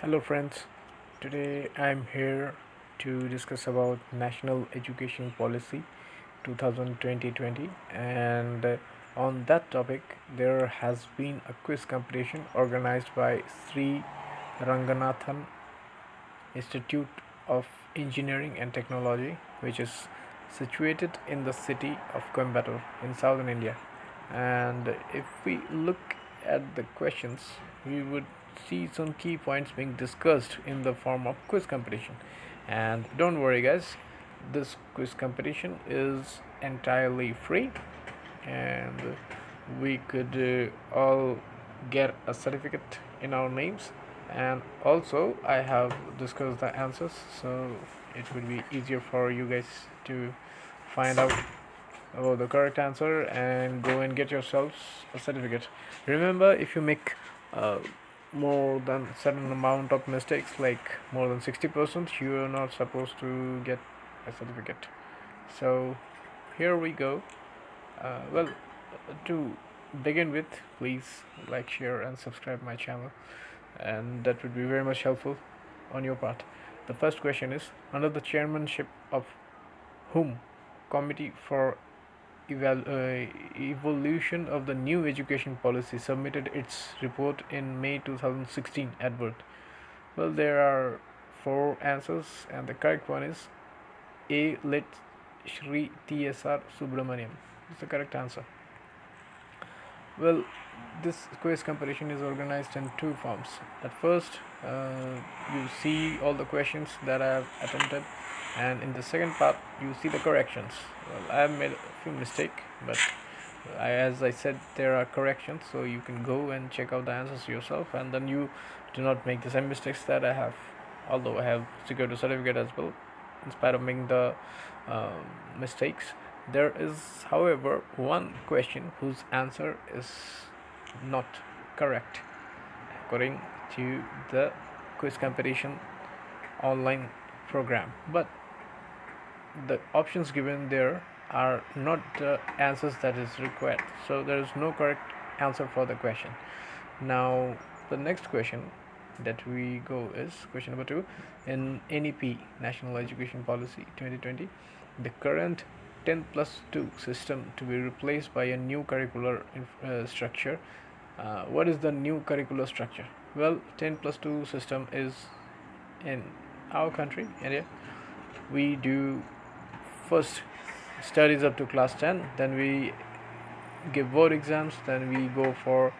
Hello friends, today I'm here to discuss about National Education Policy 2020 and on that topic there has been a quiz competition organized by Sri Ranganathan Institute of Engineering and Technology, which is situated in the city of Coimbatore in southern India. And if we look at the questions, we would see some key points being discussed in the form of quiz competition. And don't worry, guys, this quiz competition is entirely free, and we could all get a certificate in our names. And also I have discussed the answers, so it will be easier for you guys to find out about the correct answer and go and get yourselves a certificate. Remember, if you make uh, more than certain amount of mistakes, like more than 60%, you are not supposed to get a certificate. So here we go. To begin with, please like, share, and subscribe my channel, and that would be very much helpful on your part. The first question is: under the chairmanship of whom Committee for Evolution of the New Education Policy submitted its report in May 2016 advert? Well, there are four answers, and the correct one is A. Lit. Shri T.S.R. Subramaniam. It's the correct answer. Well, this quiz competition is organized in two forms. At first, you see all the questions that I have attempted, and in the second part, you see the corrections. Well, I have made a few mistakes, but as I said, there are corrections, so you can go and check out the answers yourself, and then you do not make the same mistakes that I have. Although I have secured a certificate as well, in spite of making the mistakes. There is, however, one question whose answer is not correct according to the quiz competition online program. But the options given there are not the answers that is required. So there is no correct answer for the question. Now, the next question that we go is question number 2. In NEP, National Education Policy 2020, the current 10 plus 2 system to be replaced by a new curricular structure. What is the new curricular structure? Well, 10 plus 2 system is in our country, India. We do first studies up to class 10, then we give board exams, then we go for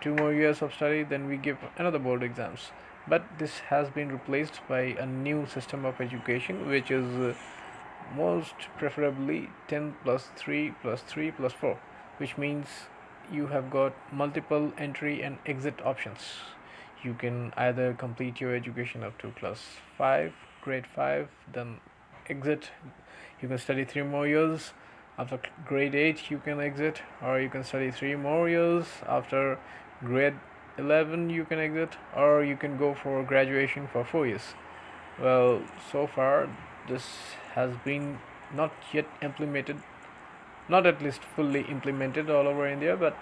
2 more years of study, then we give another board exams. But this has been replaced by a new system of education, which is most preferably 10 plus 3 plus 3 plus 4, which means you have got multiple entry and exit options. You can either complete your education up to class 5, grade 5, then exit. You can study 3 more years. After grade 8, you can exit, or you can study 3 more years. After grade 11, you can exit, or you can go for graduation for 4 years. Well, so far, this has been not yet implemented, not at least fully implemented all over India, but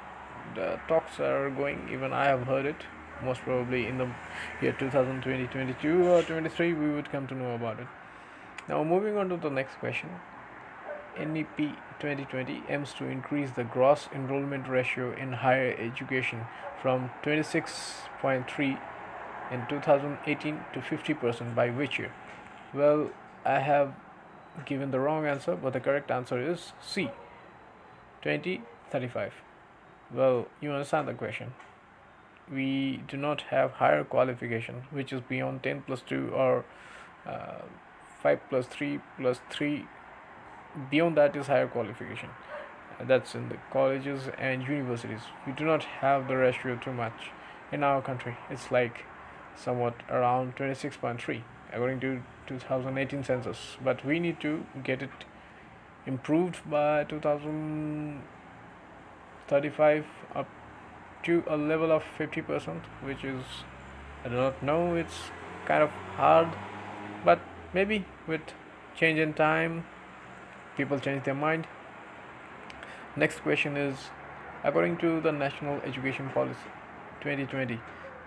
the talks are going. Even I have heard it. Most probably in the year 2020, 22, or 23, we would come to know about it. Now, moving on to the next question. NEP 2020 aims to increase the gross enrollment ratio in higher education from 26.3 in 2018 to 50% by which year? Well, I have given the wrong answer, but the correct answer is C, 2035. Well, you understand the question. We do not have higher qualification, which is beyond 10 plus 2 or uh, 5 plus 3 plus 3. Beyond that is higher qualification. That's in the colleges and universities. We do not have the ratio too much in our country. It's like somewhat around 26.3 according to 2018 census, but we need to get it improved by 2035 up to a level of 50%, which is, I do not know, it's kind of hard, but maybe with change in time people change their mind. Next question is, according to the National Education Policy 2020,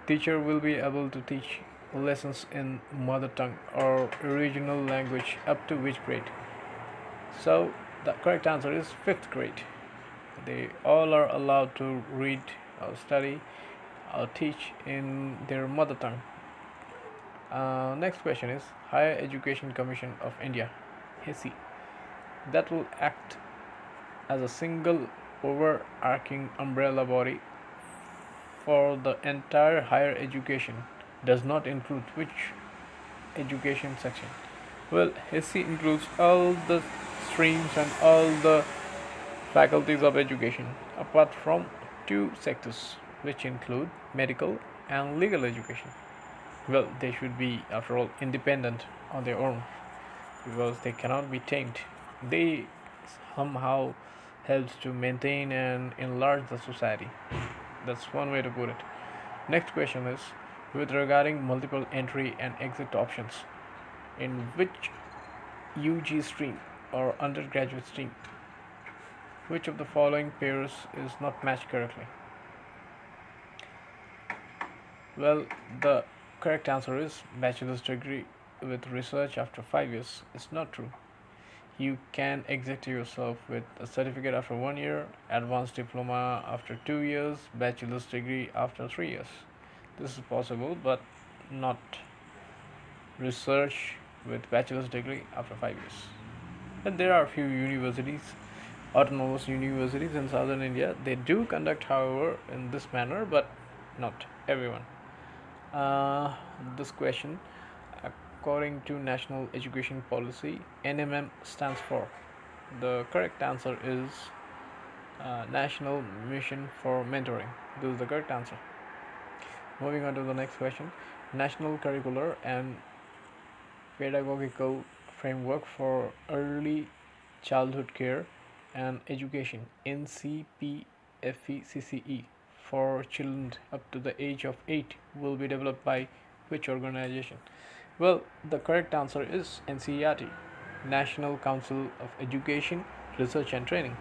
teacher will be able to teach lessons in mother tongue or regional language up to which grade? So the correct answer is fifth grade. They all are allowed to read or study or teach in their mother tongue. Next question is Higher Education Commission of India, HESI, that will act as a single overarching umbrella body for the entire higher education, does not include which education section? Well, HESI includes all the streams and all the faculties of education, apart from two sectors, which include medical and legal education. Well, they should be, after all, independent on their own because they cannot be tamed. They somehow helps to maintain and enlarge the society. That's one way to put it. Next question is with regarding multiple entry and exit options. In which UG stream or undergraduate stream, which of the following pairs is not matched correctly? Well, the correct answer is bachelor's degree with research after 5 years. It's not true. You can exit yourself with a certificate after 1 year, advanced diploma after 2 years, bachelor's degree after 3 years. This is possible, but not research with bachelor's degree after 5 years. And there are a few universities, autonomous universities in southern India. They do conduct, however, in this manner, but not everyone. This question, according to National Education Policy, NMM stands for. The correct answer is National Mission for Mentoring. This is the correct answer. Moving on to the next question, National Curricular and Pedagogical Framework for Early Childhood Care and Education NCPFECCE for children up to the age of 8 will be developed by which organization? Well, the correct answer is NCERT, National Council of Education, Research and Training.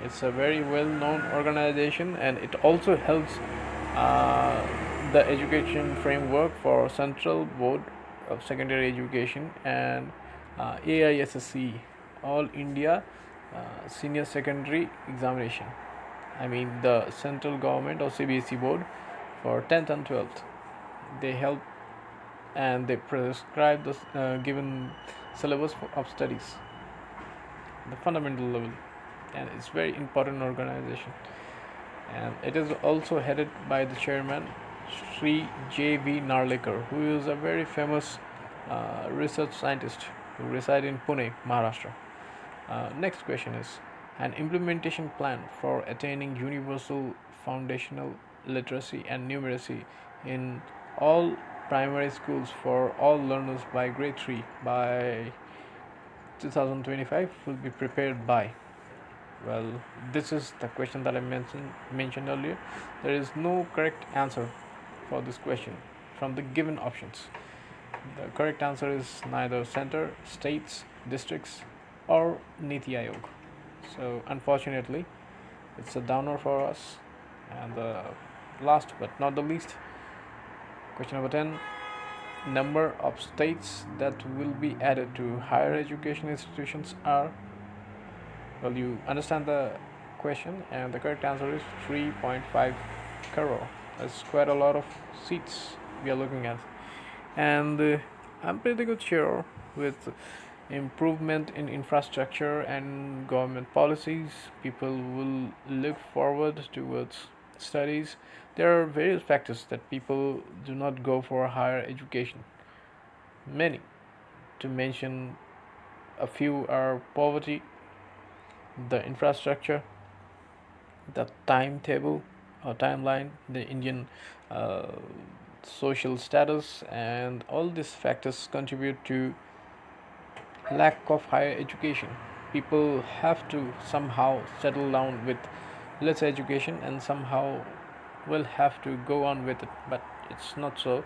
It's a very well known organization and it also helps the education framework for Central Board of Secondary Education and AISSE, All India Senior Secondary Examination. I mean the central government or CBSE board for 10th and 12th. They help and they prescribe the given syllabus of studies, the fundamental level, and it's very important organization. And it is also headed by the chairman Sri J.V. Narlikar, who is a very famous research scientist who reside in Pune, Maharashtra. Next question is an implementation plan for attaining universal foundational literacy and numeracy in all primary schools for all learners by grade 3 by 2025 will be prepared by. Well, this is the question that I mentioned earlier. There is no correct answer for this question from the given options. The correct answer is neither center, states, districts, or Niti Aayog. So, unfortunately, it's a downer for us. And the last but not the least, question number 10, number of states that will be added to higher education institutions are. Well, you understand the question, and the correct answer is 3.5 crore. That's quite a lot of seats we are looking at. And I'm pretty good sure with improvement in infrastructure and government policies, people will look forward towards studies. There are various factors that people do not go for higher education. Many, to mention a few, are poverty, the infrastructure, the timetable or timeline, the Indian social status, and all these factors contribute to lack of higher education. People have to somehow settle down with less education and somehow will have to go on with it, but it's not so.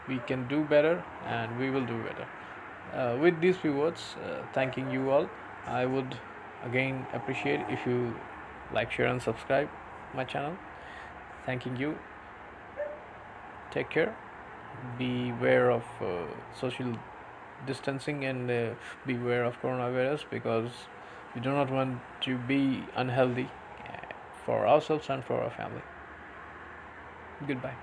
We can do better and we will do better. With these few words, thanking you all, I would again appreciate if you like, share, and subscribe my channel. Thanking you. Take care. beware of social distancing, and beware of coronavirus, because we do not want to be unhealthy for ourselves and for our family. Goodbye.